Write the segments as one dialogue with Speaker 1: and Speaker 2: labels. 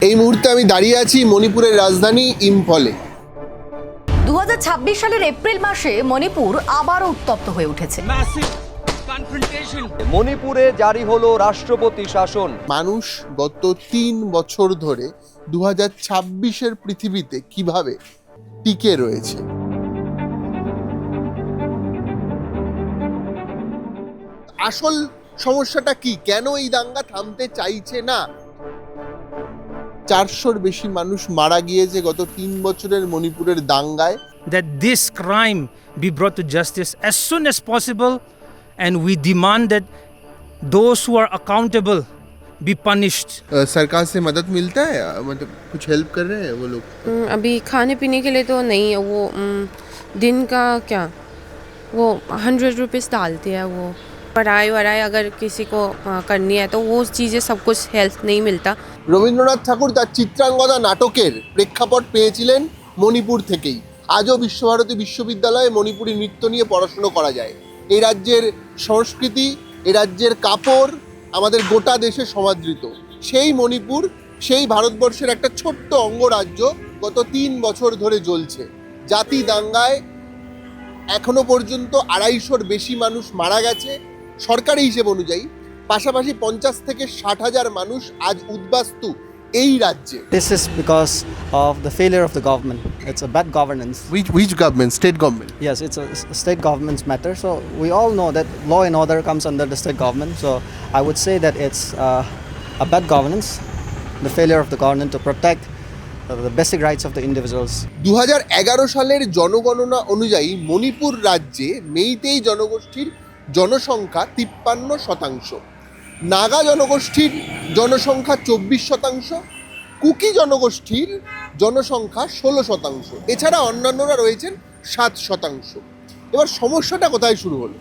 Speaker 1: এই মুহূর্তে আমি দাঁড়িয়ে আছি মণিপুরের রাজধানী ইম্ফলে।
Speaker 2: 2026 সালের এপ্রিল মাসে মণিপুর আবারও উত্তপ্ত হয়ে উঠেছে।
Speaker 3: মণিপুরে জারি হলো রাষ্ট্রপতি শাসন।
Speaker 1: মানুষ গত 3 বছর ধরে 2026-এর পৃথিবীতে কিভাবে টিকে রয়েছে। আসল সমস্যাটা কি? কেন এই দাঙ্গা থামতে চাইছে না? 400-র বেশি মানুষ মারা গিয়েছে গত 3 বছরের মণিপুরের দাঙ্গায়।
Speaker 4: That this crime be brought to justice as soon as possible, and we demand that those who are accountable be punished.
Speaker 1: सरकार से मदद मिलता है, मतलब कुछ हेल्प कर रहे हैं वो लोग?
Speaker 5: अभी खाने पीने के लिए तो नहीं है, वो दिन का क्या वो 100 रुपीज़ डालते हैं। वो पढ़ाई वढ़ाई अगर किसी को करनी है तो वो चीज़ें सब कुछ हेल्प नहीं मिलता।
Speaker 1: রবীন্দ্রনাথ ঠাকুর তার চিত্রাঙ্গদা নাটকের প্রেক্ষাপট পেয়েছিলেন মণিপুর থেকেই। আজও বিশ্বভারতী বিশ্ববিদ্যালয়ে মণিপুরি নৃত্য নিয়ে পড়াশুনো করা যায়। এই রাজ্যের সংস্কৃতি, এই রাজ্যের কাপড় আমাদের গোটা দেশে সমাদৃত। সেই মণিপুর, সেই ভারতবর্ষের একটা ছোট্ট অঙ্গরাজ্য গত 3 বছর ধরে জ্বলছে। জাতি দাঙ্গায় এখনো পর্যন্ত 250-র বেশি মানুষ মারা গেছে সরকারি হিসেব অনুযায়ী। পাশাপাশি 50 থেকে 60,000 মানুষ আজ উদ্বাস্তু এই রাজ্যে।
Speaker 6: This is because of the failure of the government. It's a bad governance.
Speaker 1: Which government? State government?
Speaker 6: Yes, it's a state government's matter. So we all know that law and order comes under the state government. So I would say that it's a bad governance, the failure of the government to protect the basic rights of the individuals.
Speaker 1: 2011 সালের জনগণনা অনুযায়ী মণিপুর রাজ্যে মেইতেই জনগোষ্ঠীর জনসংখ্যা 53%, নাগা জনগোষ্ঠীর জনসংখ্যা 24%, cookie জনগোষ্ঠীর জনসংখ্যা 16%, এছাড়া অন্যান্যরা রয়েছেন 7%। এবার সমস্যাটা কোথায় শুরু হলো?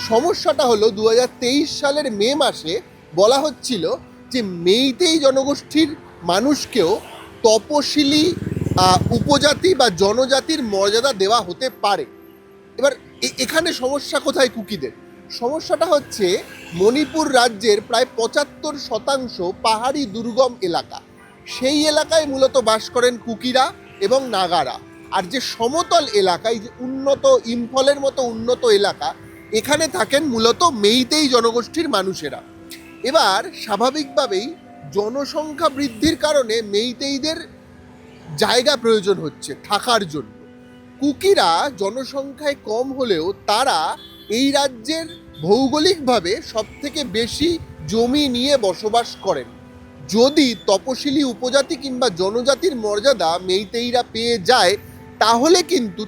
Speaker 1: সমস্যাটা হলো 2023 সালের মে মাসে বলা হচ্ছিল যে মেইতেই জনগোষ্ঠীর মানুষকেও তপশিলি উপজাতি বা জনজাতির মর্যাদা দেওয়া হতে পারে। এবার এখানে সমস্যা কোথায় কুকিদের? সমস্যাটা হচ্ছে মণিপুর রাজ্যের প্রায় 75% পাহাড়ি দুর্গম এলাকা। সেই এলাকায় মূলত বাস করেন কুকিরা এবং নাগারা। আর যে সমতল এলাকায়, যে উন্নত ইম্ফলের মতো উন্নত এলাকা, এখানে থাকেন মূলত মেইতেই জনগোষ্ঠীর মানুষেরা। এবার স্বাভাবিকভাবেই জনসংখ্যা বৃদ্ধির কারণে মেইতেইদের জায়গা প্রয়োজন হচ্ছে থাকার জন্য। কুকিরা জনসংখ্যায় কম হলেও তারা এই রাজ্যের ভৌগোলিকভাবে সবথেকে বেশি জমি নিয়ে বসবাস করেন। যদি তপশিলি উপজাতি কিংবা জনজাতির মর্যাদা মেইতেইরা পেয়ে যায়, তাহলে কিন্তু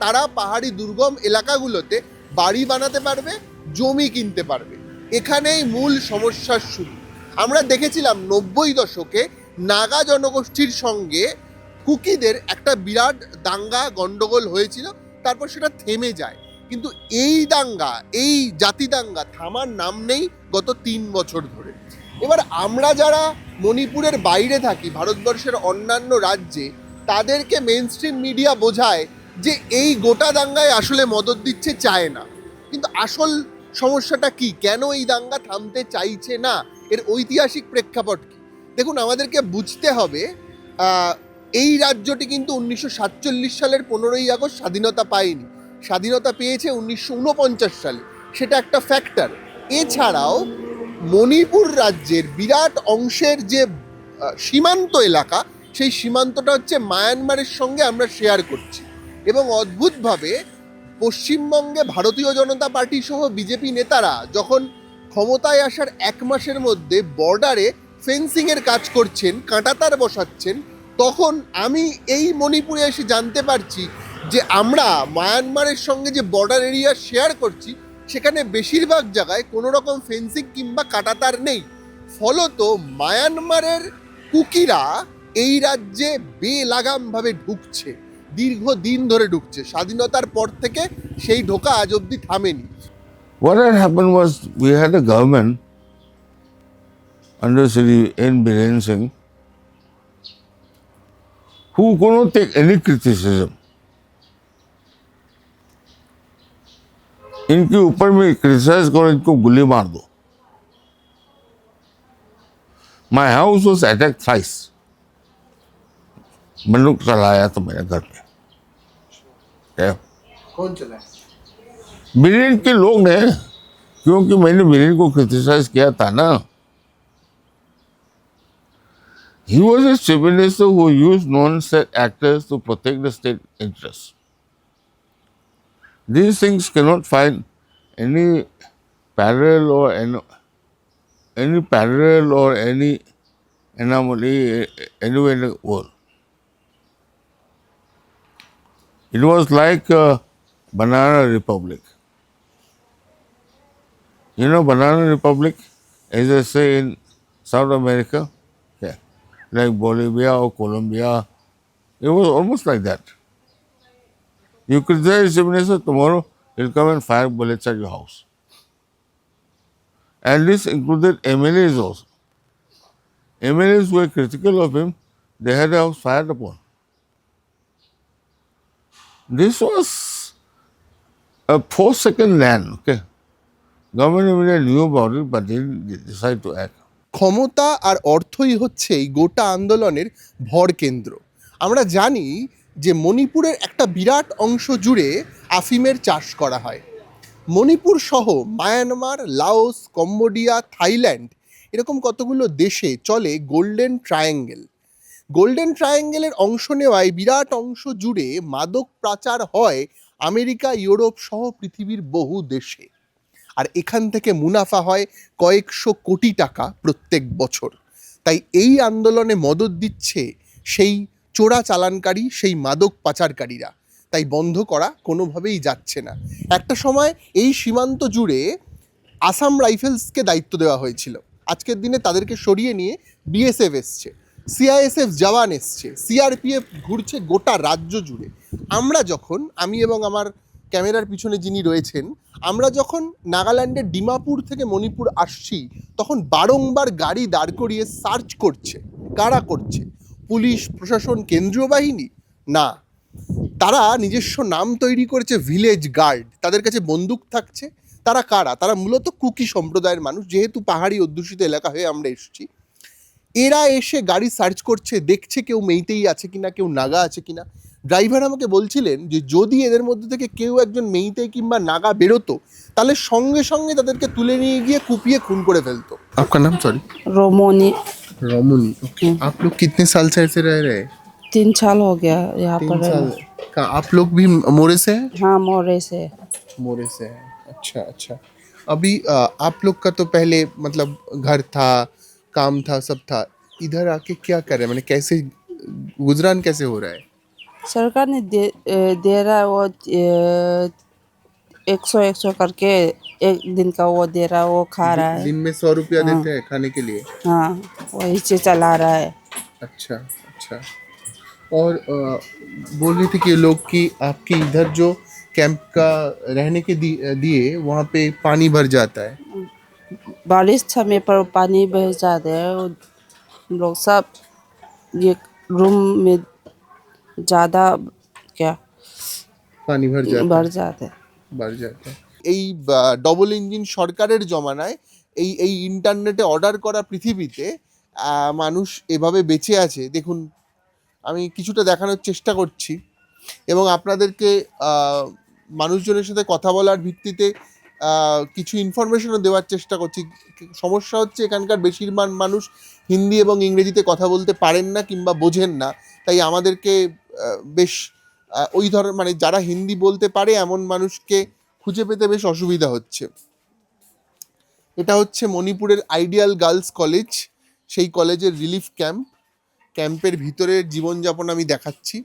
Speaker 1: তারা পাহাড়ি দুর্গম এলাকাগুলোতে বাড়ি বানাতে পারবে, জমি কিনতে পারবে। এখানেই মূল সমস্যার শুরু। আমরা দেখেছিলাম 90 দশকে নাগা জনগোষ্ঠীর সঙ্গে কুকিদের একটা বিরাট দাঙ্গা গন্ডগোল হয়েছিল, তারপর সেটা থেমে যায়। কিন্তু এই দাঙ্গা, এই জাতি দাঙ্গা থামার নাম নেই গত 3 বছর ধরে। এবার আমরা যারা মণিপুরের বাইরে থাকি, ভারতবর্ষের অন্যান্য রাজ্যে, তাদেরকে মেইনস্ট্রিম মিডিয়া বোঝায় যে এই গোটা দাঙ্গায় আসলে মদদ দিচ্ছে, চায় না। কিন্তু আসল সমস্যাটা কি? কেন এই দাঙ্গা থামতে চাইছে না? এর ঐতিহাসিক প্রেক্ষাপট কি? দেখুন, আমাদেরকে বুঝতে হবে এই রাজ্যটি কিন্তু 1947 সালের 15ই আগস্ট স্বাধীনতা পায়নি। স্বাধীনতা পেয়েছে 1949 সালে, সেটা একটা ফ্যাক্টর। এছাড়াও মণিপুর রাজ্যের বিরাট অংশের যে সীমান্ত এলাকা, সেই সীমান্তটা হচ্ছে মায়ানমারের সঙ্গে আমরা শেয়ার করছি। এবং অদ্ভুতভাবে পশ্চিমবঙ্গে ভারতীয় জনতা পার্টি সহ বিজেপি নেতারা যখন ক্ষমতায় আসার 1 মাসের মধ্যে বর্ডারে ফেন্সিংয়ের কাজ করছেন, কাঁটাতার বসাচ্ছেন, তখন আমি এই মণিপুরে এসে জানতে পারছি যে আমরা মায়ানমারের সঙ্গে যে বর্ডার এরিয়া শেয়ার করছি, সেখানে বেশিরভাগ জায়গায় কোনো রকম ফেন্সিং কিংবা কাঁটাতার নেই। ফলত মায়ানমারের কুকিরা এই রাজ্যে বেলাগামভাবে ঢুকছে, দীর্ঘদিন ধরে ঢুকছে। স্বাধীনতার পর থেকে সেই ঢোকা আজ অবধি থামেনি।
Speaker 7: What had happened was we had a government under Shri N. Biren Singh who could not take any criticism. इनके ऊपर में क्रिटिसाइज करो, इनको गोली मार दो। My house was attacked thrice. बंदूक चलाया तो मेरे घर पे क्या?
Speaker 1: कौन चला है?
Speaker 7: ब्रिटेन के लोग ने, क्योंकि मैंने ब्रिटेन को क्रिटिसाइज किया था ना. He was a chief minister who used non-state actors to protect the state interests. These things cannot find any parallel or any anomaly anywhere in the world. It was like a banana republic. You know banana republic, as they say in South America, yeah, like Bolivia or Colombia. It was almost like that. You criticize the chief minister, tomorrow he'll come and fire bullets at your house. And this included MLAs also. MLAs who were critical of him, they had their house fired upon. This was a 4-second land, okay? Government of India knew about it, but they didn't decide to act.
Speaker 1: ক্ষমতা আর অর্থই হচ্ছে এই গোটা আন্দোলনের ভর কেন্দ্র। আমরা জানি যে মণিপুরের একটা বিরাট অংশ জুড়ে আফিমের চাষ করা হয়। মণিপুর সহ মায়ানমার, লাওস, কম্বোডিয়া, থাইল্যান্ড এরকম কতগুলো দেশে চলে গোল্ডেন ট্রায়াঙ্গেল। গোল্ডেন ট্রায়াঙ্গেলের অংশ নেওয়ায় বিরাট অংশ জুড়ে মাদক পাচার হয় আমেরিকা, ইউরোপ সহ পৃথিবীর বহু দেশে। আর এখান থেকে মুনাফা হয় কয়েকশো কোটি টাকা প্রত্যেক বছর। তাই এই আন্দোলনে মদদ দিচ্ছে সেই চোরা চালানকারী, সেই মাদক পাচারকারীরা। তাই বন্ধ করা কোনোভাবেই যাচ্ছে না। একটা সময় এই সীমান্ত জুড়ে আসাম রাইফেলসকে দায়িত্ব দেওয়া হয়েছিল। আজকের দিনে তাদেরকে সরিয়ে নিয়ে বিএসএফ এসছে, সিআইএসএফ জওয়ান এসছে, সিআরপিএফ ঘুরছে গোটা রাজ্য জুড়ে। আমি এবং আমার ক্যামেরার পিছনে যিনি রয়েছেন, আমরা যখন নাগাল্যান্ডের ডিমাপুর থেকে মণিপুর আসছি, তখন বারংবার গাড়ি দাঁড় করিয়ে সার্চ করছে। কারা করছে? পুলিশ প্রশাসন, কেন্দ্রীয় বাহিনী? না, তারা নিজস্ব নাম তৈরি করেছে ভিলেজ গার্ড। তাদের কাছে বন্দুক থাকছে। তারা কারা? তারা মূলত কুকি সম্প্রদায়ের মানুষ। যেহেতু পাহাড়ি অধ্যুষিত এলাকা হয়ে আমরা এসেছি, এরা এসে গাড়ি সার্চ করছে, দেখছে কেউ মেইতেই আছে কিনা, কেউ নাগা আছে কিনা। ড্রাইভার আমাকে বলছিলেন যে যদি এদের মধ্যে থেকে কেউ একজন মেইতেই কিংবা নাগা বেরোতো, তাহলে সঙ্গে সঙ্গে তাদেরকে তুলে নিয়ে গিয়ে কুপিয়ে খুন করে ফেলতো। আপনার নাম? সরি,
Speaker 8: रोमोनी।
Speaker 1: रमनी। ओके, आप लोग कितने साल से ऐसे रह रहे हैं?
Speaker 8: 3 साल हो गया यहाँ
Speaker 1: 3
Speaker 8: पर।
Speaker 1: साल। आप लोग भी मोरे से हैं?
Speaker 8: हाँ, मोरे से।
Speaker 1: मोरे से है। अच्छा अच्छा। अभी आप लोग का तो पहले मतलब घर था, काम था, सब था। इधर आके क्या कर रहे हैं? मैंने कैसे गुजरान कैसे हो रहा है?
Speaker 8: सरकार ने दे रहा है वो 100 करके एक दिन का वो दे रहा है, वो खा रहा है।
Speaker 1: दिन में 100 रुपया देते हैं खाने के लिए?
Speaker 8: हाँ, वही से चला रहा है।
Speaker 1: अच्छा अच्छा। और बोल रहे थे कि लोग कि आपके इधर जो कैंप का रहने के दिए वहाँ पे पानी भर जाता है।
Speaker 8: बारिश समय पर पानी बह जाते हैं। हम लोग सब ये रूम में ज़्यादा क्या
Speaker 1: पानी भर जाता
Speaker 8: भर
Speaker 1: है,
Speaker 8: जाते हैं।
Speaker 1: भर जाता है। এই ডবল ইঞ্জিন সরকারের জমানায় এই ইন্টারনেটে অর্ডার করা পৃথিবীতে মানুষ এভাবে বেঁচে আছে। দেখুন, আমি কিছুটা দেখানোর চেষ্টা করছি এবং আপনাদেরকে মানুষজনের সাথে কথা বলার ভিত্তিতে কিছু ইনফরমেশনও দেওয়ার চেষ্টা করছি। সমস্যা হচ্ছে এখানকার বেশিরভাগ মানুষ হিন্দি এবং ইংরেজিতে কথা বলতে পারেন না কিংবা বোঝেন না। তাই আমাদেরকে বেশ ওই ধরনের মানে যারা হিন্দি বলতে পারে এমন মানুষকে খুঁজে পেতে বেশ অসুবিধা হচ্ছে। এটা হচ্ছে মণিপুরের আইডিয়াল গার্লস কলেজ, সেই কলেজের রিলিফ ক্যাম্পের ভিতরের জীবনযাপন আমি দেখাচ্ছি।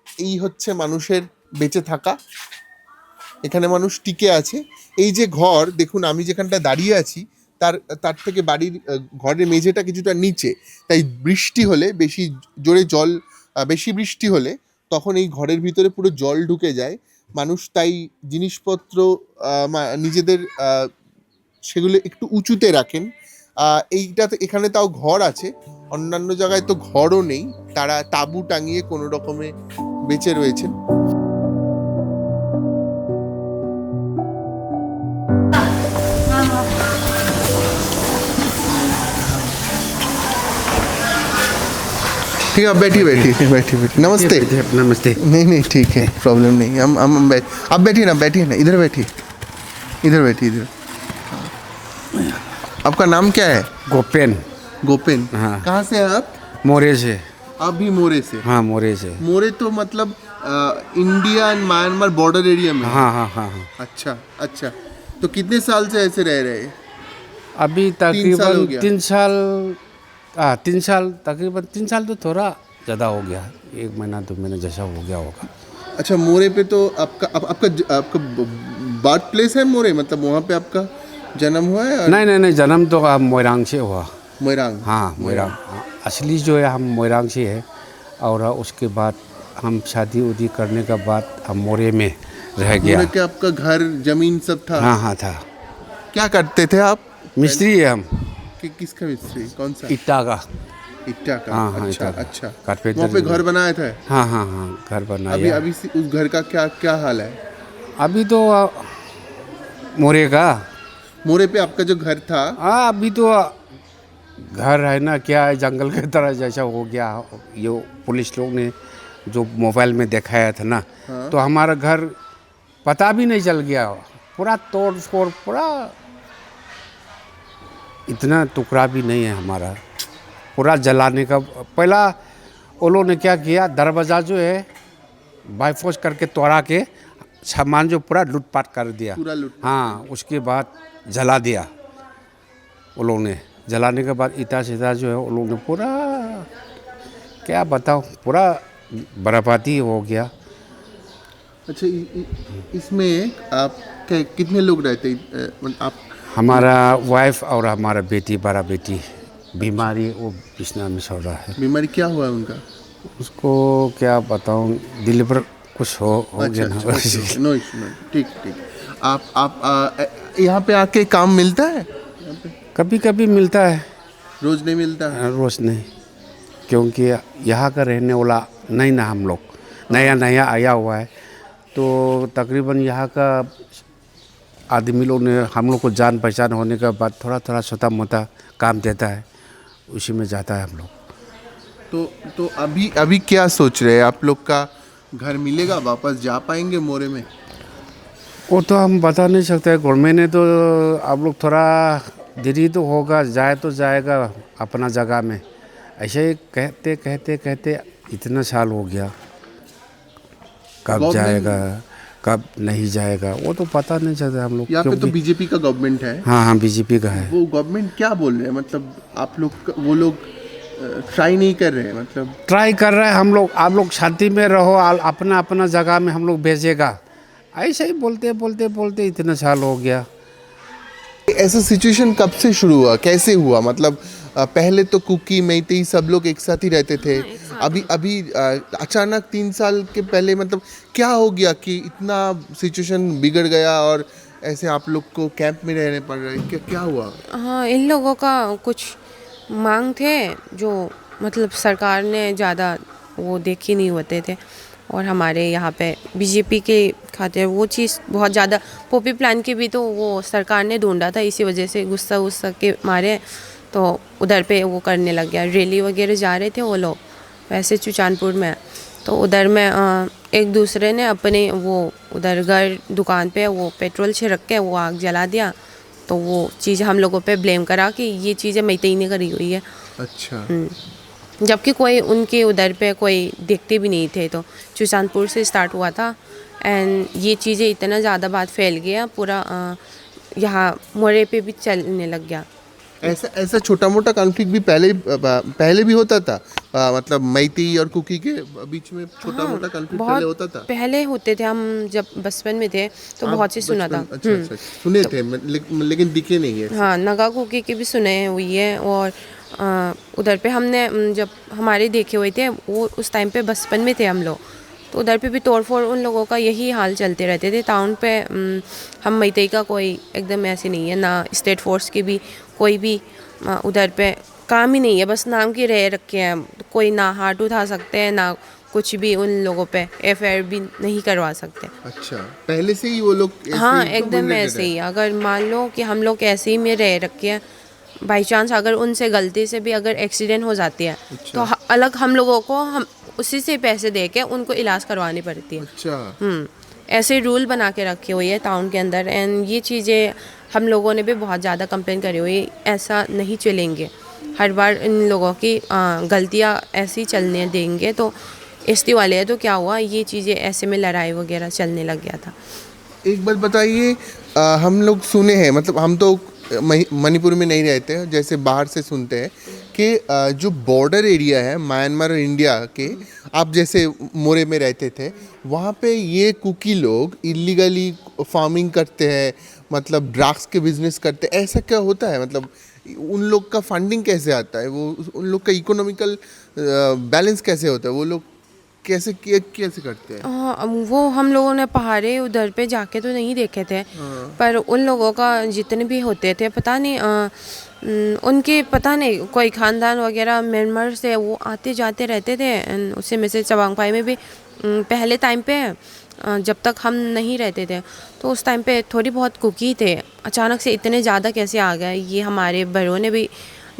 Speaker 1: এই হচ্ছে মানুষের বেঁচে থাকা। এখানে মানুষ টিকে আছে। এই যে ঘর দেখুন, আমি যেখানটা দাঁড়িয়ে আছি তার থেকে বাড়ির ঘরের মেঝেটা কিছুটা নিচে। তাই বৃষ্টি হলে বেশি বৃষ্টি হলে তখন এই ঘরের ভিতরে পুরো জল ঢুকে যায়। মানুষ তাই জিনিসপত্র নিজেদের সেগুলো একটু উঁচুতে রাখেন। এখানে তাও ঘর আছে, অন্যান্য জায়গায় তো ঘরও নেই। তারা তাঁবু টাঙিয়ে কোনো রকমে বেঁচে রয়েছেন। ठीक है, आप बैठिए बैठिए बैठिए बैठिए। नमस्ते।
Speaker 9: नमस्ते।
Speaker 1: नहीं नहीं ठीक है, प्रॉब्लम नहीं। हम बैठ, आप बैठिए ना, बैठिए ना, इधर बैठिए, इधर बैठिए, इधर। आपका नाम क्या है?
Speaker 9: गोपेन।
Speaker 1: गोपेन।
Speaker 9: हाँ।
Speaker 1: कहाँ से हैं आप?
Speaker 9: मोरे से।
Speaker 1: आप भी मोरे से?
Speaker 9: हाँ, मोरे से।
Speaker 1: मोरे तो मतलब India and Myanmar border area में?
Speaker 9: हाँ हाँ हाँ हाँ।
Speaker 1: अच्छा अच्छा। तो कितने साल से ऐसे रह रहे हैं?
Speaker 9: अभी
Speaker 1: साल हो
Speaker 9: तकरीबन
Speaker 1: गया।
Speaker 9: 3 साल। 3 साल, तकरीबन 3 साल तो थोड़ा ज़्यादा हो गया, 1 महीना 2 महीना जैसा हो गया होगा।
Speaker 1: अच्छा, मोरे पे तो आपका बर्थ प्लेस है मोरे, मतलब वहाँ पे आपका जन्म हुआ है?
Speaker 9: नहीं, जन्म तो हम मोइरांग से हुआ।
Speaker 1: मोइरांग?
Speaker 9: हाँ, मोइरांग। हाँ, असली जो है हम मोइरांग से है, और उसके बाद हम शादी उदी करने के बाद हम मोरे में रह गया।
Speaker 1: मोरे के आपका घर जमीन सब था?
Speaker 9: हाँ हाँ था।
Speaker 1: क्या करते थे आप?
Speaker 9: मिस्त्री है हम।
Speaker 1: किसका मिस्त्री? कौन सा?
Speaker 9: ईटा का।
Speaker 1: ईटा का?
Speaker 9: हाँ हाँ,
Speaker 1: अच्छा
Speaker 9: ईटा का।
Speaker 1: अच्छा।
Speaker 9: कारपेंटर
Speaker 1: वहाँ पे
Speaker 9: जो
Speaker 1: घर बनाया था?
Speaker 9: हाँ हाँ हाँ, घर बनाया।
Speaker 1: अभी अभी उस घर का क्या क्या हाल है?
Speaker 9: अभी तो मोरे का।
Speaker 1: मोरे पे आपका जो घर था?
Speaker 9: हाँ, अभी तो घर है ना, क्या है, जंगल की तरह जैसा हो गया। ये पुलिस लोग ने जो मोबाइल में दिखाया था ना, तो हमारा घर पता भी नहीं चल गया, पूरा तोड़ फोड़, पूरा इतना टुकड़ा भी नहीं है हमारा, पूरा जलाने का। पहला वो लोग ने क्या किया, दरवाज़ा जो है बाइफोर्स करके तोड़ा के सामान जो पूरा लूटपाट कर दिया।
Speaker 1: पूरा लूट?
Speaker 9: हाँ, उसके बाद जला दिया वो लोग ने। जलाने के बाद ईटा सीटा जो है वो लोग ने पूरा, क्या बताओ, पूरा बर्बादी हो गया।
Speaker 1: अच्छा, इसमें आप कितने लोग रहते आप?
Speaker 9: हमारा वाइफ और हमारा बेटी, बड़ा बेटी बीमारी, वो बिस्ना में सो रहा है।
Speaker 1: बीमारी क्या हुआ है उनका?
Speaker 9: उसको क्या बताऊँ, डिलीवर कुछ हो गया ना।
Speaker 1: अच्छा, नो इशू, नो, ठीक ठीक। आप यहाँ पे आके काम मिलता है?
Speaker 9: कभी कभी मिलता है,
Speaker 1: रोज नहीं मिलता है?
Speaker 9: रोज नहीं, क्योंकि यहाँ का रहने वाला नहीं ना, हम लोग नया नया आया हुआ है, तो तकरीबन यहाँ का आदमी लोग ने हम लोग को जान पहचान होने के बाद थोड़ा थोड़ा छोटा मोटा काम देता है, उसी में जाता है हम लोग।
Speaker 1: तो अभी क्या सोच रहे हैं? आप लोग का घर मिलेगा? वापस जा पाएंगे मोरे में?
Speaker 9: वो तो हम बता नहीं सकते। गवर्नमेंट ने तो आप लोग थोड़ा देरी तो होगा, जाए तो जाएगा अपना जगह में। ऐसे ही कहते कहते कहते इतना साल हो गया, कब जाएगा कब नहीं जाएगा वो तो पता नहीं चलता हम लोग।
Speaker 1: यहाँ पे तो बीजेपी का गवर्नमेंट है।
Speaker 9: हाँ हाँ, बीजेपी का है।
Speaker 1: वो गवर्नमेंट क्या बोल रहे हैं, मतलब आप लोग वो लोग ट्राई नहीं कर रहे हैं? मतलब
Speaker 9: ट्राई कर रहे हैं हम लोग, आप लोग शांति में रहो, अपना अपना जगह में हम लोग भेजेगा, ऐसे ही बोलते बोलते बोलते इतना साल हो गया।
Speaker 1: ऐसा सिचुएशन कब से शुरू हुआ, कैसे हुआ? मतलब पहले तो कुकी मैतेई सब लोग एक साथ ही रहते थे, अभी अचानक 3 साल के पहले मतलब क्या हो गया कि इतना सिचुएशन बिगड़ गया और ऐसे आप लोग को कैंप में रहने पड़ रहा है? क्या हुआ?
Speaker 5: हाँ, इन लोगों का कुछ मांग थे जो मतलब सरकार ने ज़्यादा वो देखी नहीं होते थे, और हमारे यहाँ पे बीजेपी के खातिर वो चीज़ बहुत ज़्यादा, पॉपी प्लान के भी तो वो सरकार ने ढूंढा था, इसी वजह से गुस्सा के मारे तो उधर पे वो करने लग गया। रैली वगैरह जा रहे थे वो लोग, वैसे सुचानपुर में, तो उधर में एक दूसरे ने अपने वो उधर घर दुकान पे वो पेट्रोल छिड़क के वो आग जला दिया, तो वो चीज़ हम लोगों पे ब्लेम करा कि ये चीज़ें मैतेई ने करी हुई है।
Speaker 1: अच्छा।
Speaker 5: जबकि कोई उनके उधर पे कोई देखते भी नहीं थे। तो सुचानपुर से स्टार्ट हुआ था, एंड ये चीज़ें इतना ज़्यादा बात फैल गया, पूरा यहाँ मोरे पे भी चलने लग गया।
Speaker 1: ऐसा छोटा मोटा कॉन्फ्लिक्ट भी पहले भी होता था? मतलब मैतेई और कुकी के बीच में छोटा मोटा कॉन्फ्लिक्ट पहले होता था?
Speaker 5: पहले होते थे, हम जब बचपन में थे तो बहुत सी सुना था।
Speaker 1: अच्छा, सुने थे लेकिन दिखे नहीं है।
Speaker 5: हाँ, नगा कुकी के भी सुने हुई है, और उधर पे हमने जब हमारे देखे हुए थे वो उस टाइम पे बचपन में थे हम लोग, तो उधर पे भी तोड़फोड़ उन लोगों का यही हाल चलते रहते थे। टाउन पे हम मैतेई का कोई एकदम ऐसे नहीं है, ना स्टेट फोर्स की भी कोई भी उधर पे काम ही नहीं है, बस नाम की रह रखे हैं। कोई ना हाथ उठा सकते हैं, ना कुछ भी उन लोगों पे एफआईआर भी नहीं करवा सकते।
Speaker 1: अच्छा, पहले से ही वो लोग
Speaker 5: हाँ, एकदम ऐसे ही। अगर मान लो कि हम लोग ऐसे ही में रह रखे हैं, बाई चांस अगर उनसे गलती से भी अगर एक्सीडेंट हो जाती है तो अलग हम लोगों को हम उसी से पैसे दे के उनको इलाज करवानी पड़ती है।
Speaker 1: अच्छा,
Speaker 5: ऐसे रूल बना के रखे हुए हैं टाउन के अंदर, एंड ये चीज़ें हम लोगों ने भी बहुत ज़्यादा कंप्लेन करी हुई है, ऐसा नहीं चलेंगे। हर बार इन लोगों की गलतियाँ ऐसी चलने देंगे तो एसटी वाले हैं तो क्या हुआ, ये चीज़ें ऐसे में लड़ाई वगैरह चलने लग गया था।
Speaker 1: एक बात बताइए, हम लोग सुने हैं, मतलब हम तो मणिपुर में नहीं रहते हैं, जैसे बाहर से सुनते हैं कि जो बॉर्डर एरिया है म्यांमार और इंडिया के, आप जैसे मोरे में रहते थे, वहाँ पे ये कुकी लोग इलीगली फार्मिंग करते हैं, मतलब ड्रग्स के बिजनेस करते हैं, ऐसा क्या होता है? मतलब उन लोग का फंडिंग कैसे आता है, वो उन लोग का इकोनॉमिकल बैलेंस कैसे होता है, वो लोग कैसे करते हैं?
Speaker 5: हाँ, वो हम लोगों ने पहाड़े उधर पे जाके तो नहीं देखे थे, पर उन लोगों का जितने भी होते थे पता नहीं उनके पता नहीं कोई ख़ानदान वगैरह म्यांमार से वो आते जाते रहते थे। and उसी में से चवांगपाई में भी पहले टाइम पे जब तक हम नहीं रहते थे तो उस टाइम पे थोड़ी बहुत कुकी थे, अचानक से इतने ज़्यादा कैसे आ गए ये हमारे बड़ों ने भी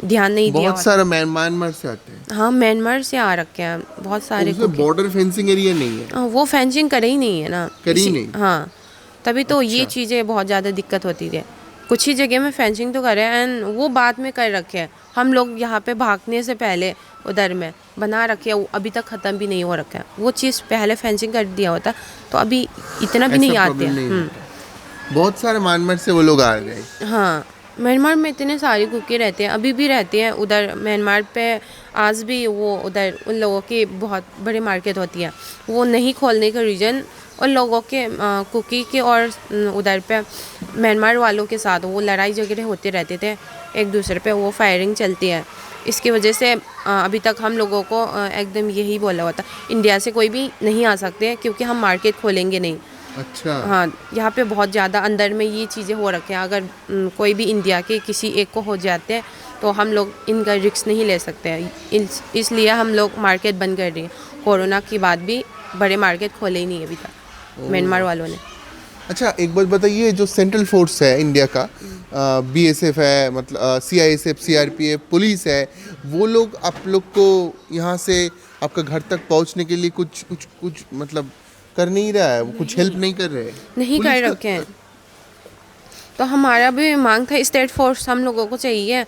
Speaker 5: ध्यान नहीं दिया।
Speaker 1: बहुत सारा म्यांमार से आते हैं।
Speaker 5: हाँ, म्यांमार से आ रखे हैं बहुत सारे
Speaker 1: उसमें बॉर्डर फेंसिंग एरिया नहीं है?
Speaker 5: वो फेंसिंग करे ही नहीं है ना,
Speaker 1: करी नहीं?
Speaker 5: हाँ, तभी तो ये चीज़ें बहुत ज़्यादा दिक्कत होती थी। कुछ ही जगह में फेंसिंग तो करे एंड वो बाद में कर रखे हैं, हम लोग यहाँ पे भागने से पहले उधर में बना रखे हैं, वो अभी तक ख़त्म भी नहीं हो रखा है। वो चीज़ पहले फेंसिंग कर दिया होता तो अभी इतना भी नहीं आते हैं।
Speaker 1: बहुत सारे म्यांमार से वो लोग आ गए।
Speaker 5: हाँ, म्यांमार में इतने सारे कुकी रहते हैं, अभी भी रहते हैं उधर म्यांमार पे। आज भी वो उधर उन लोगों की बहुत बड़ी मार्केट होती है, वो नहीं खोलने का रीज़न उन लोगों के कुकी के और उधर पे म्यांमार वालों के साथ वो लड़ाई झगड़े होते रहते थे एक दूसरे पे, वो फायरिंग चलती है। इसकी वजह से अभी तक हम लोगों को एकदम यही बोला हुआ था इंडिया से कोई भी नहीं आ सकते क्योंकि हम मार्केट खोलेंगे नहीं।
Speaker 1: अच्छा,
Speaker 5: हाँ, यहाँ पे बहुत ज़्यादा अंदर में ये चीज़ें हो रखे हैं, अगर कोई भी इंडिया के किसी एक को हो जाते हैं तो हम लोग इनका रिस्क नहीं ले सकते हैं, इसलिए हम लोग मार्केट बंद कर रही हैं। कोरोना के बाद भी बड़े मार्केट खोले ही नहीं अभी तक म्यांमार वालों ने।
Speaker 1: अच्छा, एक बात बताइए, जो सेंट्रल फोर्स है इंडिया का, बीएसएफ है, मतलब सीआईएसएफ, सीआरपीएफ, पुलिस है, वो लोग आप लोग को यहाँ से आपका घर तक पहुँचने के लिए कुछ मतलब कर नहीं रहा है, वो कुछ हेल्प नहीं कर रहे हैं?
Speaker 5: नहीं कर रखे हैं, तो हमारा भी मांग था स्टेट फोर्स हम लोगों को चाहिए,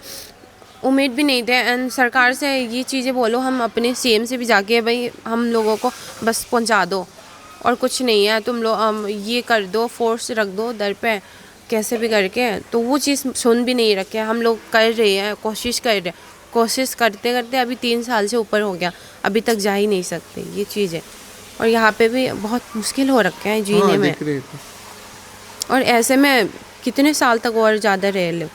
Speaker 5: उम्मीद भी नहीं थे। एंड सरकार से ये चीज़ें बोलो, हम अपने सीएम से भी जाके भाई हम लोगों को बस पहुंचा दो और कुछ नहीं है, तुम लोग ये कर दो, फोर्स रख दो दर पे कैसे भी करके, तो वो चीज़ सुन भी नहीं रखे। हम लोग कर रहे हैं, कोशिश कर रहे हैं, कोशिश करते करते अभी 3 साल से ऊपर हो गया, अभी तक जा ही नहीं सकते ये चीज़ें। और यहाँ पे भी बहुत मुश्किल हो रखे हैं जीने
Speaker 1: हाँ,
Speaker 5: में,
Speaker 1: देख रहे थे।
Speaker 5: और ऐसे में कितने साल तक और ज़्यादा रह लो,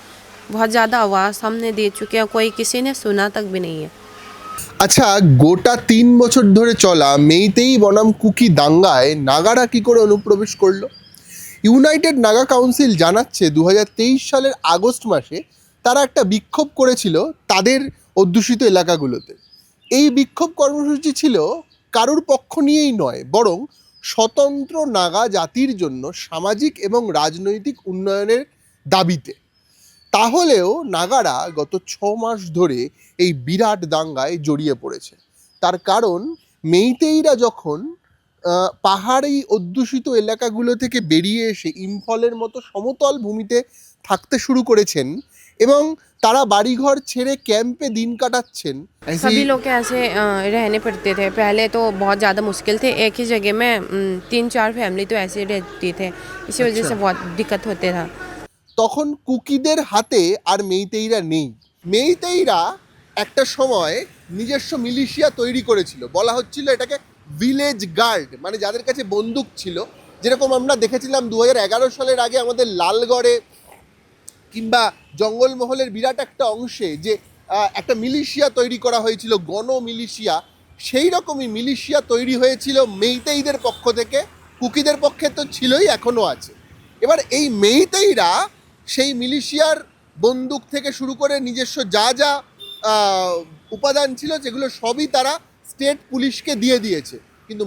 Speaker 5: बहुत ज़्यादा आवाज़ हमने दे चुके हैं, कोई किसी ने सुना तक भी नहीं है।
Speaker 1: আচ্ছা, গোটা 3 বছর ধরে চলা মেইতেই বনাম কুকি দাঙ্গায় নাগারা কি করে অনুপ্রবেশ করলো? ইউনাইটেড নাগা কাউন্সিল জানাচ্ছে 2023 সালের আগস্ট মাসে তারা একটা বিক্ষোভ করেছিল তাদের অধ্যুষিত এলাকাগুলোতে। এই বিক্ষোভ কর্মসূচি ছিল কারোর পক্ষ নিয়েই নয়, বরং স্বতন্ত্র নাগা জাতির জন্য সামাজিক এবং রাজনৈতিক উন্নয়নের দাবিতে। তাহলেও নাগারা গত 6 মাস ধরে এই বিরাট দাঙ্গায় জড়িয়ে পড়েছে। তার কারণ মেইতেইরা যখন পাহাড়ি অধ্যুষিত এলাকাগুলো থেকে বেরিয়ে এসে ইম্ফলের মতো সমতল ভূমিতে থাকতে শুরু করেছেন এবং তারা বাড়িঘর ছেড়ে ক্যাম্পে দিন কাটাচ্ছেন।
Speaker 5: सभी लोग ऐसे रहने पड़ते थे, पहले तो बहुत ज़्यादा मुश्किल थे, एक ही जगह में 3-4 फैमिली तो ऐसे रहती थे, इसी वजह से बहुत दिक्कत होते था।
Speaker 1: তখন কুকিদের হাতে আর মেইতেইরা নেই। মেইতেইরা একটা সময় নিজস্ব মিলিশিয়া তৈরি করেছিল, বলা হচ্ছিল এটাকে ভিলেজ গার্ড, মানে যাদের কাছে বন্দুক ছিল। যেরকম আমরা দেখেছিলাম 2011 সালের আগে আমাদের লালগড়ে কিংবা জঙ্গলমহলের বিরাট একটা অংশে যে একটা মিলিশিয়া তৈরি করা হয়েছিল, গণ মিলিশিয়া, সেই রকমই মিলিশিয়া তৈরি হয়েছিল মেইতেইদের পক্ষ থেকে, কুকিদের পক্ষে তো ছিলই, এখনও আছে। এবার এই মেইতেইরা সেই মিলিশিয়ার বন্দুক থেকে শুরু করে নিজস্ব যা যা উপাদান ছিল যেগুলো সবই তারা স্টেট পুলিশকে দিয়ে দিয়েছে, কিন্তু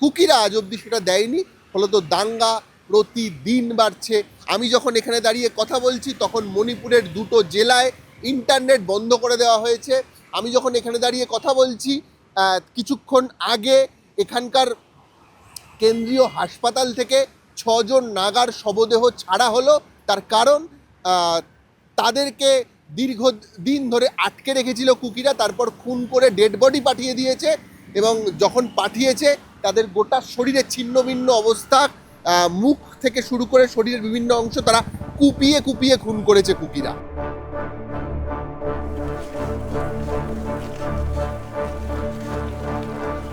Speaker 1: কুকিরা আজ অবধি সেটা দেয়নি। ফলত দাঙ্গা প্রতিদিন বাড়ছে। আমি যখন এখানে দাঁড়িয়ে কথা বলছি তখন মণিপুরের 2টো জেলায় ইন্টারনেট বন্ধ করে দেওয়া হয়েছে, আমি যখন এখানে দাঁড়িয়ে কথা বলছি কিছুক্ষণ আগে এখানকার কেন্দ্রীয় হাসপাতাল থেকে 6 জন নাগার শবদেহ ছাড়া হলো। তার কারণ তাদেরকে দীর্ঘদিন ধরে আটকে রেখেছিল কুকিরা, তারপর খুন করে ডেড বডি পাঠিয়ে দিয়েছে এবং যখন পাঠিয়েছে তাদের গোটা শরীরে ছিন্ন ভিন্ন অবস্থা, মুখ থেকে শুরু করে শরীরের বিভিন্ন অংশ তারা কুপিয়ে কুপিয়ে খুন করেছে কুকিরা।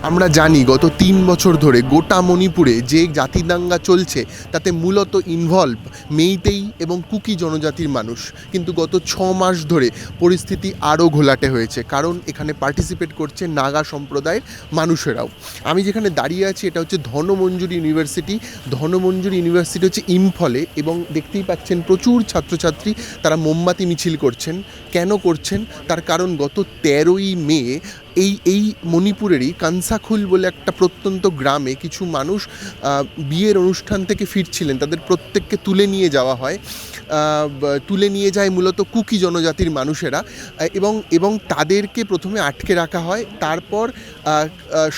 Speaker 1: আমরা জানি গত 3 বছর ধরে গোটা মণিপুরে যে জাতিদাঙ্গা চলছে তাতে মূলত ইনভলভ মেইতেই এবং কুকি জনজাতির মানুষ, কিন্তু গত 6 মাস ধরে পরিস্থিতি আরও ঘোলাটে হয়েছে, কারণ এখানে পার্টিসিপেট করছে নাগা সম্প্রদায়ের মানুষেরাও। আমি যেখানে দাঁড়িয়ে আছি এটা হচ্ছে ধনমঞ্জুরি ইউনিভার্সিটি। ধনমঞ্জুরি ইউনিভার্সিটি হচ্ছে ইম্ফলে এবং দেখতেই পাচ্ছেন প্রচুর ছাত্রছাত্রী তারা মোমবাতি মিছিল করছেন। কেন করছেন? তার কারণ গত 13ই মে এই মণিপুরেরই কানসাখুল বলে একটা প্রত্যন্ত গ্রামে কিছু মানুষ বিয়ের অনুষ্ঠান থেকে ফিরছিলেন, তাদের প্রত্যেককে তুলে নিয়ে যাওয়া হয়, তুলে নিয়ে যায় মূলত কুকি জনজাতির মানুষেরা এবং তাদেরকে প্রথমে আটকে রাখা হয়, তারপর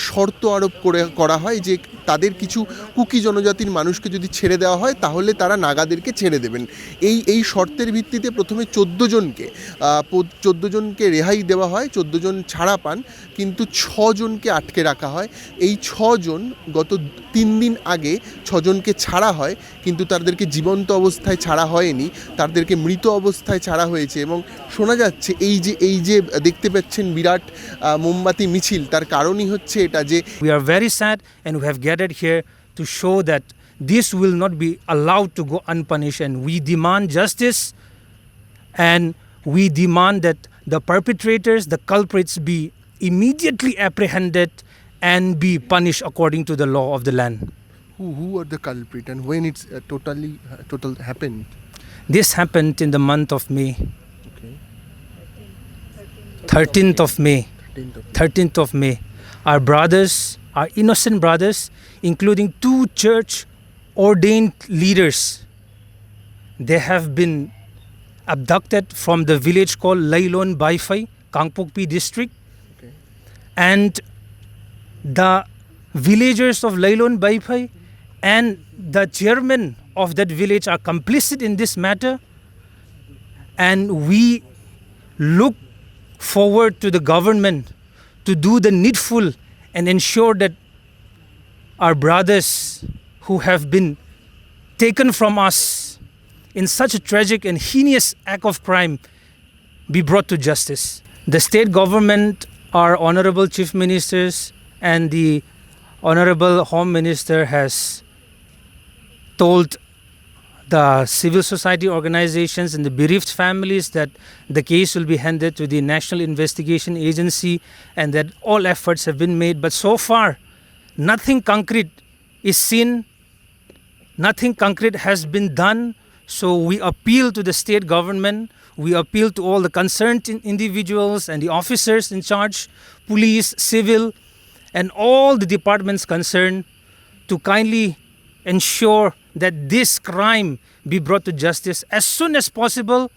Speaker 1: শর্ত আরোপ করা হয় যে তাদের কিছু কুকি জনজাতির মানুষকে যদি ছেড়ে দেওয়া হয় তাহলে তারা নাগাদেরকে ছেড়ে দেবেন। এই শর্তের ভিত্তিতে প্রথমে 14 জনকে রেহাই দেওয়া হয়, 14 জন ছাড়া পান, কিন্তু 6 জনকে আটকে রাখা হয়। এই 6 জন গত 3 দিন আগে 6 জনকে ছাড়া হয়, কিন্তু তাদেরকে জীবন্ত অবস্থায় ছাড়া হয়নি, তাদেরকে মৃত অবস্থায় ছাড়া হয়েছে। এবং শোনা যাচ্ছে এই যে দেখতে পাচ্ছেন বিরাট মোমবাতি মিছিল, তার কারণই হচ্ছে এটা যে
Speaker 4: We are very sad and we have gathered here to show that this will not be allowed to go unpunished, and we demand justice and we demand that the perpetrators, the culprits, be immediately apprehended and be punished according to the law of the land.
Speaker 1: who are the culprit and when it's total happened?
Speaker 4: This happened in the month of May,
Speaker 1: Okay.
Speaker 4: 13th of May. 13th of May. Our brothers, our innocent brothers, including 2 church ordained leaders, they have been abducted from the village called Lailon Baifai, Kangpokpi district.
Speaker 1: Okay.
Speaker 4: And the villagers of Lailon Baifai and the chairman of that village are complicit in this matter, and we look forward to the government to do the needful and ensure that our brothers who have been taken from us in such a tragic and heinous act of crime be brought to justice. The state government, our honorable chief ministers and the honorable home minister has told the civil society organizations and the bereaved families that the case will be handed to the National Investigation Agency and that all efforts have been made. But so far, nothing concrete is seen, nothing concrete has been done. So we appeal to the state government, we appeal to all the concerned individuals and the officers in charge, police, civil, and all the departments concerned to kindly ensure that this crime be brought to justice as soon as possible,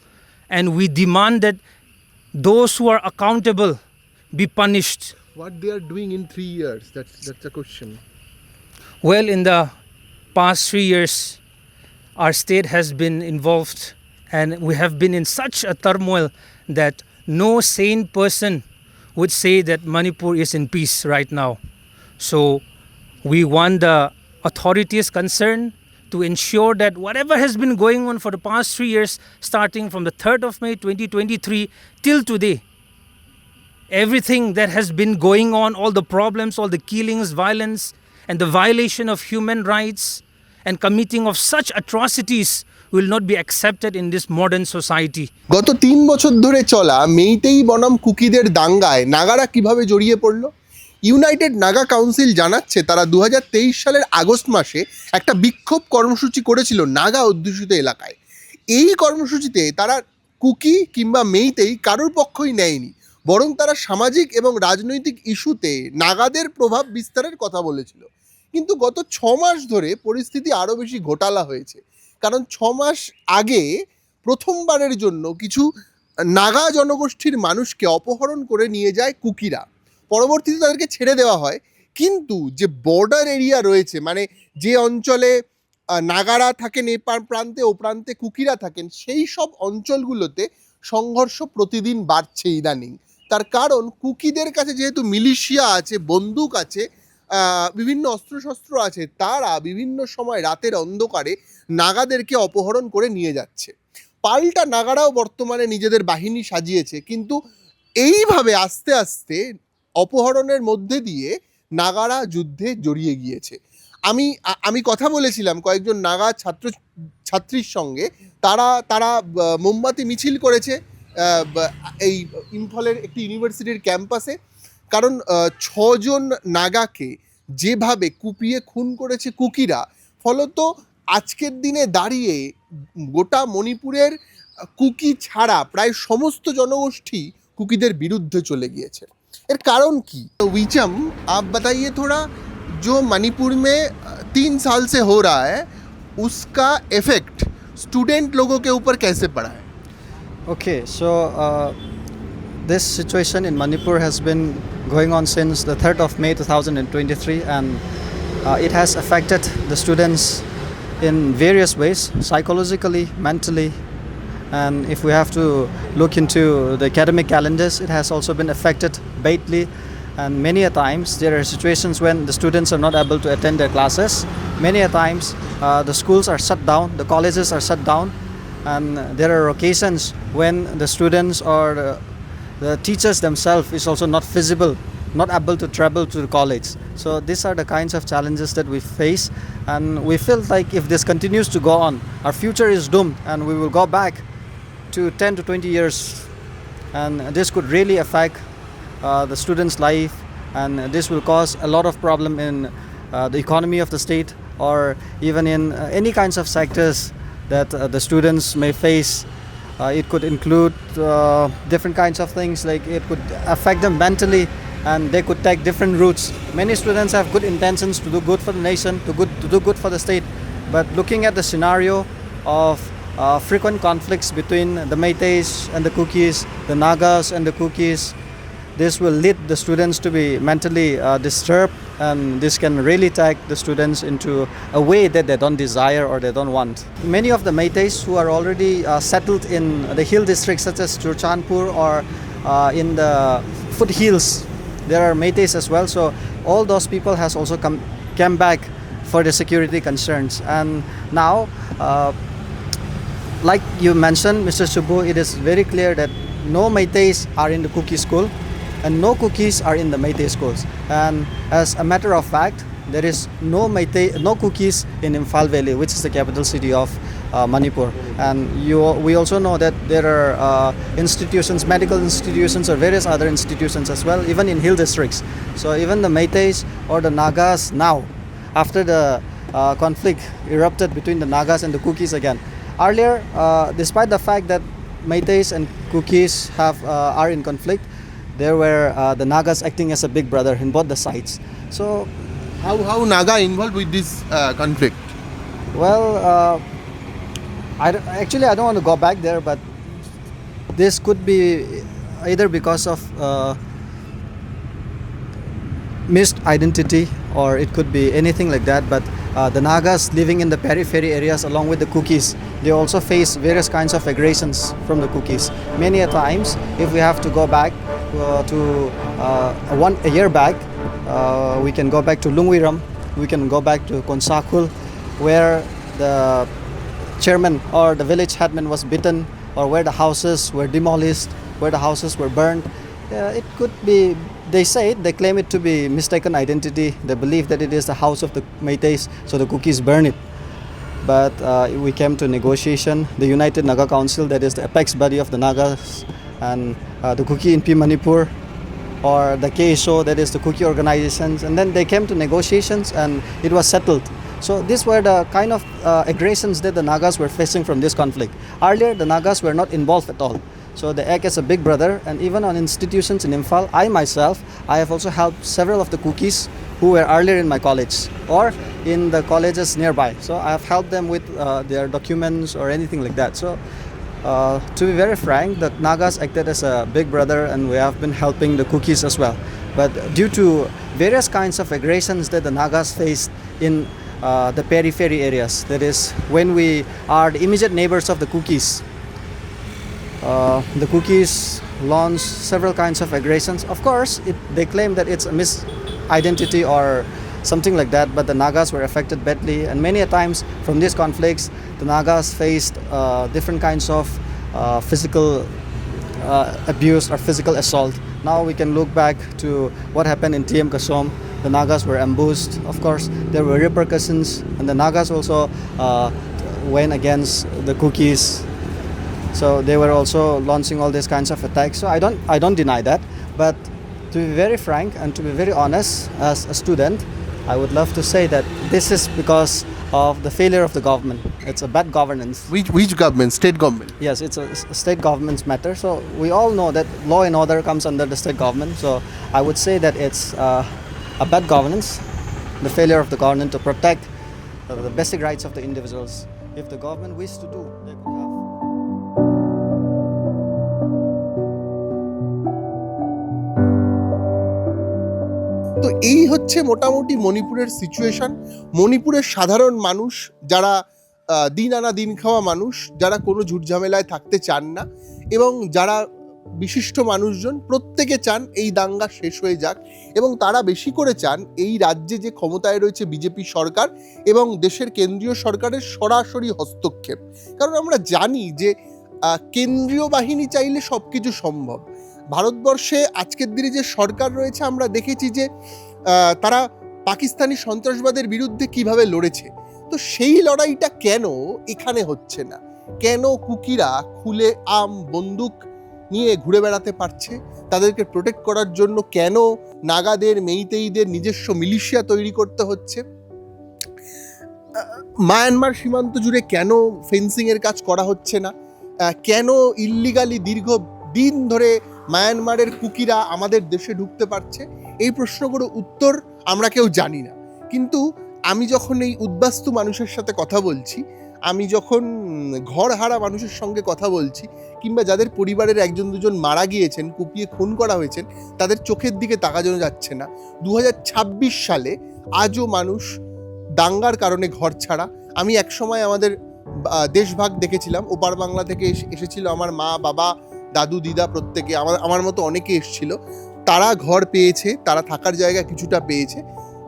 Speaker 4: and we demand that those who are accountable be punished.
Speaker 1: What they are doing in 3 years, that's the question.
Speaker 4: Well, in the past 3 years, our state has been involved and we have been in such a turmoil that no sane person would say that Manipur is in peace right now. So we want the authorities concerned to ensure that whatever has been going on for the past 3 years, starting from the 3rd of May 2023 till today, everything that has been going on, all the problems, all the killings, violence, and the violation of human rights and committing of such atrocities will not be accepted in this modern society.
Speaker 1: গত 3 বছর ধরে চলা মেইতেই বনাম কুকিদের দাঙ্গায় নাগারা কিভাবে জড়িয়ে পড়ল? United Naga council জানাচ্ছে তারা 2023 সালের আগস্ট মাসে একটা বিক্ষোভ কর্মসূচি করেছিল নাগা অধ্যুষিত এলাকায়। এই কর্মসূচিতে তারা কুকি কিংবা মেইতেই কারোর পক্ষই নেয়নি, বরং তারা সামাজিক এবং রাজনৈতিক ইস্যুতে নাগাদের প্রভাব বিস্তারের কথা বলেছিল। কিন্তু গত 6 মাস ধরে পরিস্থিতি আরও বেশি ঘোটালা হয়েছে, কারণ 6 মাস আগে প্রথমবারের জন্য কিছু নাগা জনগোষ্ঠীর মানুষকে অপহরণ করে নিয়ে যায় কুকিরা। পরবর্তীতে তাদেরকে ছেড়ে দেওয়া হয়, কিন্তু যে বর্ডার এরিয়া রয়েছে, মানে যে অঞ্চলে নাগারা থাকেন এ প্রান্তে, ও প্রান্তে কুকিরা থাকেন, সেই সব অঞ্চলগুলোতে সংঘর্ষ প্রতিদিন বাড়ছে ইদানিং। তার কারণ কুকিদের কাছে যেহেতু মিলিশিয়া আছে, বন্দুক আছে, বিভিন্ন অস্ত্রশস্ত্র আছে, তারা বিভিন্ন সময় রাতের অন্ধকারে নাগাদেরকে অপহরণ করে নিয়ে যাচ্ছে। পাল্টা নাগারাও বর্তমানে নিজেদের বাহিনী সাজিয়েছে, কিন্তু এইভাবে আস্তে আস্তে অপহরণের মধ্যে দিয়ে নাগারা যুদ্ধে জড়িয়ে গিয়েছে। আমি কথা বলেছিলাম কয়েকজন নাগা ছাত্রীর সঙ্গে, তারা মোমবাতি মিছিল করেছে এই ইম্ফলের একটি ইউনিভার্সিটির ক্যাম্পাসে, কারণ 6 জন নাগাকে যেভাবে কুপিয়ে খুন করেছে কুকিরা, ফলত আজকের দিনে দাঁড়িয়ে গোটা মণিপুরের কুকি ছাড়া প্রায় সমস্ত জনগোষ্ঠী কুকিদের বিরুদ্ধে চলে গিয়েছে। এর কারণ কি? तो विचम आप बताइए थोड़ा, जो मणिपुर में 3 साल से हो रहा है, उसका इफेक्ट स्टूडेंट लोगों के ऊपर कैसे पड़ा है?
Speaker 6: Okay, so this situation in Manipur has been going on since the 3rd of May 2023, and it has affected the students in various ways, psychologically, mentally, and if we have to look into the academic calendars, it has also been affected badly. And many a times there are situations when the students are not able to attend their classes. Many a times the schools are shut down, the colleges are shut down, and there are occasions when the students or the teachers themselves is also not feasible, not able to travel to the college. So these are the kinds of challenges that we face, and we feel like if this continues to go on, our future is doomed, and we will go back to 10 to 20 years, and this could really affect the students' life, and this will cause a lot of problem in the economy of the state, or even in any kinds of sectors that the students may face. It could include different kinds of things, like it could affect them mentally, and they could take different routes. Many students have good intentions to do good for the nation, to do good for the state, but looking at the scenario of frequent conflicts between the Meiteis and the Kukis, the Nagas and the Kukis, this will lead the students to be mentally disturbed, and this can really take the students into a way that they don't desire or they don't want. Many of the Meiteis who are already settled in the hill districts such as Churchandpur or in the foothills, there are Meiteis as well. So all those people has also come back for the security concerns. And now, like you mentioned, Mr. Subbu, it is very clear that no Meiteis are in the Kuki school, and no Kukis are in the Meitei schools. And as a matter of fact, there is no Kukis in Imphal Valley, which is the capital city of Manipur. And we also know that there are institutions, medical institutions, or various other institutions as well, even in hill districts. So even the Meiteis or the Nagas now, after the conflict erupted between the Nagas and the Kukis again. Earlier, despite the fact that Meiteis and Kukis are in conflict, there were the Nagas acting as a big brother in both the sides. So
Speaker 1: how Naga involved with this conflict?
Speaker 6: Well, actually I don't want to go back there, but this could be either because of missed identity, or it could be anything like that. But the Nagas living in the periphery areas along with the Kukis, they also face various kinds of aggressions from the Kukis. Many a times, if we have to go back to a year back, we can go back to Lungwiram, we can go back to Konsakul, where the chairman or the village headman was beaten, or where the houses were demolished, where the houses were burned. It could be, they claim it to be mistaken identity. They believe that it is the house of the Meiteis, so the Kukis burn it. But we came to negotiation. The United Naga Council, that is the apex body of the Nagas, and the Kuki in Manipur, or the KSO, that is the Kuki organizations, and then they came to negotiations and it was settled. So these were the kind of aggressions that the Nagas were facing from this conflict. Earlier, the Nagas were not involved at all. So they act as a big brother, and even on institutions in Imphal, I have also helped several of the Kukis who were earlier in my college or in the colleges nearby. So I have helped them with their documents or anything like that. So To be very frank, the Nagas acted as a big brother and we have been helping the Kukis as well. But due to various kinds of aggressions that the Nagas faced in the periphery areas, that is, when we are the immediate neighbors of the Kukis, the Kukis launched several kinds of aggressions. Of course, they claim that it's a misidentity or something like that, but the Nagas were affected badly, and many a times from these conflicts, the Nagas faced different kinds of physical abuse or physical assault. Now we can look back to what happened in TM Kasom. The Nagas were ambushed. Of course, there were repercussions, and the Nagas also went against the Kukis. So they were also launching all these kinds of attacks. So I don't deny that, but to be very frank and to be very honest, as a student, I would love to say that this is because of the failure of the government. It's a bad governance.
Speaker 1: Which government? State government?
Speaker 6: Yes, it's a state government's matter. So we all know that law and order comes under the state government. So I would say that it's a bad governance, the failure of the government to protect the basic rights of the individuals. If the government wished to do, they could have.
Speaker 1: তো এই হচ্ছে মোটামুটি মণিপুরের situation. মণিপুরের সাধারণ মানুষ যারা দিন আনা দিন খাওয়া মানুষ, যারা কোনো ঝুটঝামেলায় থাকতে চান না এবং যারা বিশিষ্ট মানুষজন, প্রত্যেকে চান এই দাঙ্গা শেষ হয়ে যাক এবং তারা বেশি করে চান এই রাজ্যে যে ক্ষমতায় রয়েছে বিজেপি সরকার এবং দেশের কেন্দ্রীয় সরকারের সরাসরি হস্তক্ষেপ। কারণ আমরা জানি যে কেন্দ্রীয় বাহিনী চাইলে সব কিছু সম্ভব। ভারতবর্ষে আজকের দিনে যে সরকার রয়েছে আমরা দেখেছি যে তারা পাকিস্তানি সন্ত্রাসবাদের বিরুদ্ধে কিভাবে লড়েছে। তো সেই লড়াইটা কেন এখানে হচ্ছে না? কেন কুকিরা খুলে বন্দুক নিয়ে ঘুরে বেড়াতে পারছে? তাদেরকে প্রোটেক্ট করার জন্য কেন নাগাদের, মেইতেইদের নিজস্ব মিলিশিয়া তৈরি করতে হচ্ছে? মায়ানমার সীমান্ত জুড়ে কেন ফেন্সিংয়ের কাজ করা হচ্ছে না? কেন ইল্লিগালি দীর্ঘ দিন ধরে মায়ানমারের কুকিরা আমাদের দেশে ঢুকতে পারছে? এই প্রশ্নগুলোর উত্তর আমরা কেউ জানি না। কিন্তু আমি যখন এই উদ্বাস্তু মানুষের সাথে কথা বলছি, আমি যখন ঘর হারা মানুষের সঙ্গে কথা বলছি, কিংবা যাদের পরিবারের একজন দুজন মারা গিয়েছেন, কুপিয়ে খুন করা হয়েছেন, তাদের চোখের দিকে তাকানো যাচ্ছে না। 2026 সালে আজও মানুষ দাঙ্গার কারণে ঘর ছাড়া। আমি একসময় আমাদের দেশভাগ দেখেছিলাম, ওপার বাংলা থেকে এসেছিল আমার মা, বাবা, দাদু, দিদা, প্রত্যেকে আমার মতো অনেকে এসেছিল। তারা ঘর পেয়েছে, তারা থাকার জায়গা কিছুটা পেয়েছে।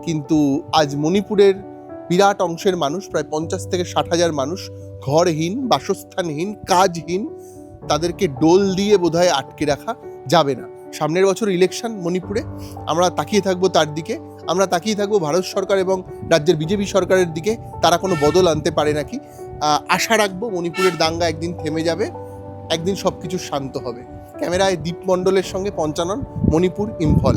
Speaker 1: কিন্তু আজ মণিপুরের বিরাট অংশের মানুষ, প্রায় 50 থেকে 60 হাজার মানুষ ঘরহীন, বাসস্থানহীন, কাজহীন। তাদেরকে ডোল দিয়ে বোধহয় আটকে রাখা যাবে না। সামনের বছর ইলেকশন মণিপুরে, আমরা তাকিয়ে থাকবো তার দিকে। আমরা তাকিয়ে থাকবো ভারত সরকার এবং রাজ্যের বিজেপি সরকারের দিকে, তারা কোনো বদল আনতে পারে নাকি। আশা রাখবো মণিপুরের দাঙ্গা একদিন থেমে যাবে, একদিন সব কিছু শান্ত হবে। ক্যামেরায় দীপ মণ্ডলের সঙ্গে পঞ্চানন, মণিপুর, ইম্ফল।